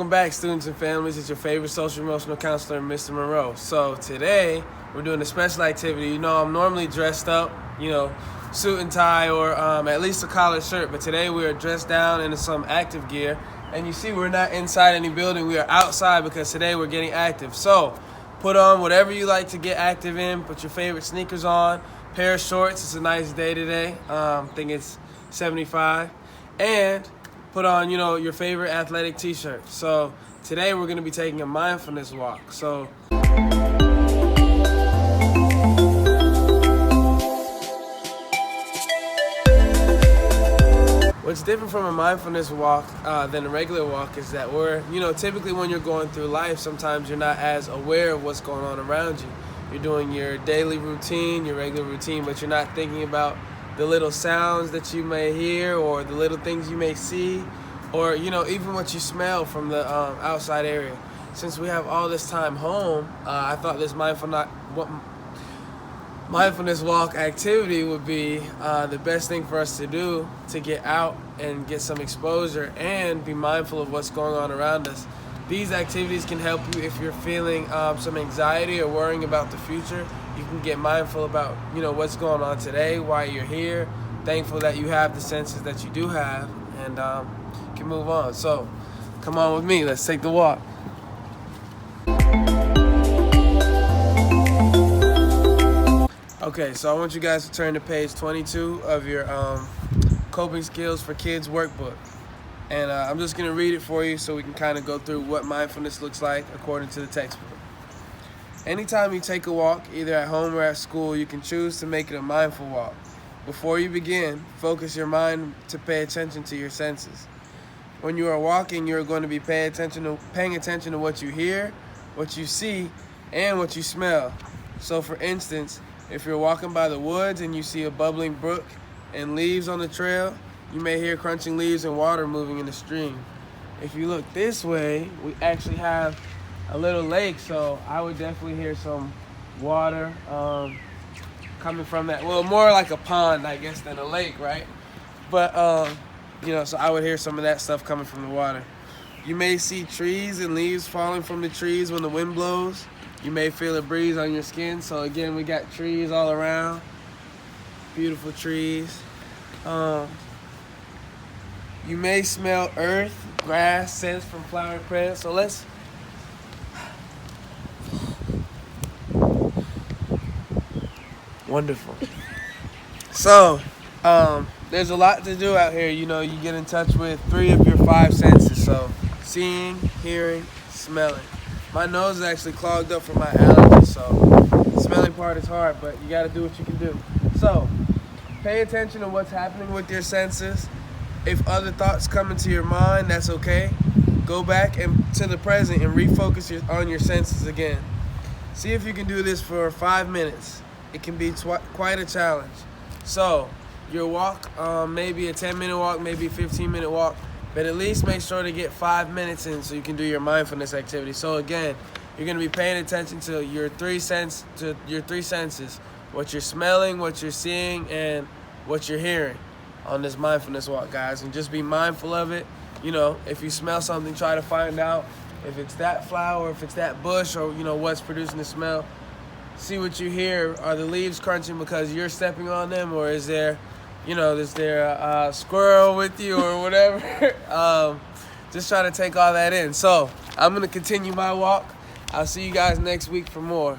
Welcome back, students and families. It's your favorite social emotional counselor, Mr. Monroe. So today we're doing a special activity. You know, I'm normally dressed up, suit and tie or at least a collared shirt. But today we are dressed down into some active gear. And you see we're not inside any building. We are outside because today we're getting active. So put on whatever you like to get active in. Put your favorite sneakers on, pair of shorts. It's a nice day today. I think it's 75. And put on, your favorite athletic t-shirt. So today we're going to be taking a mindfulness walk. So what's different from a mindfulness walk than a regular walk is that typically when you're going through life, sometimes you're not as aware of what's going on around you. You're doing your daily routine, your regular routine, but you're not thinking about the little sounds that you may hear or the little things you may see or, even what you smell from the outside area. Since we have all this time home, I thought this mindfulness walk activity would be the best thing for us to do to get out and get some exposure and be mindful of what's going on around us. These activities can help you if you're feeling some anxiety or worrying about the future. You can get mindful about, what's going on today, why you're here, thankful that you have the senses that you do have, and can move on. So come on with me, let's take the walk. Okay, so I want you guys to turn to page 22 of your Coping Skills for Kids workbook. And I'm just going to read it for you so we can kind of go through what mindfulness looks like according to the textbook. Anytime you take a walk, either at home or at school, you can choose to make it a mindful walk. Before you begin, focus your mind to pay attention to your senses. When you are walking, you are going to be paying attention to what you hear, what you see, and what you smell. So for instance, if you're walking by the woods and you see a bubbling brook and leaves on the trail, you may hear crunching leaves and water moving in the stream. If you look this way, we actually have a little lake, so I would definitely hear some water coming from that. Well, more like a pond, I guess, than a lake, right? But, so I would hear some of that stuff coming from the water. You may see trees and leaves falling from the trees when the wind blows. You may feel a breeze on your skin. So again, we got trees all around. Beautiful trees. You may smell earth, grass, scents from flowering plants. So let's wonderful. So, there's a lot to do out here. You get in touch with 3 of your 5 senses. So, seeing, hearing, smelling. My nose is actually clogged up from my allergies, so the smelling part is hard, but you got to do what you can do. So, pay attention to what's happening with your senses. If other thoughts come into your mind, that's okay. Go back to the present and refocus on your senses again. See if you can do this for 5 minutes. It can be quite a challenge. So, your walk, maybe a 10-minute walk, maybe a 15-minute walk, but at least make sure to get 5 minutes in so you can do your mindfulness activity. So again, you're going to be paying attention to your three senses, what you're smelling, what you're seeing, and what you're hearing on this mindfulness walk, guys. And just be mindful of it. If you smell something, try to find out if it's that flower, if it's that bush, or what's producing the smell. See what you hear. Are the leaves crunching because you're stepping on them, or is there a squirrel with you or whatever? Just try to take all that in. So I'm going to continue my walk. I'll see you guys next week for more.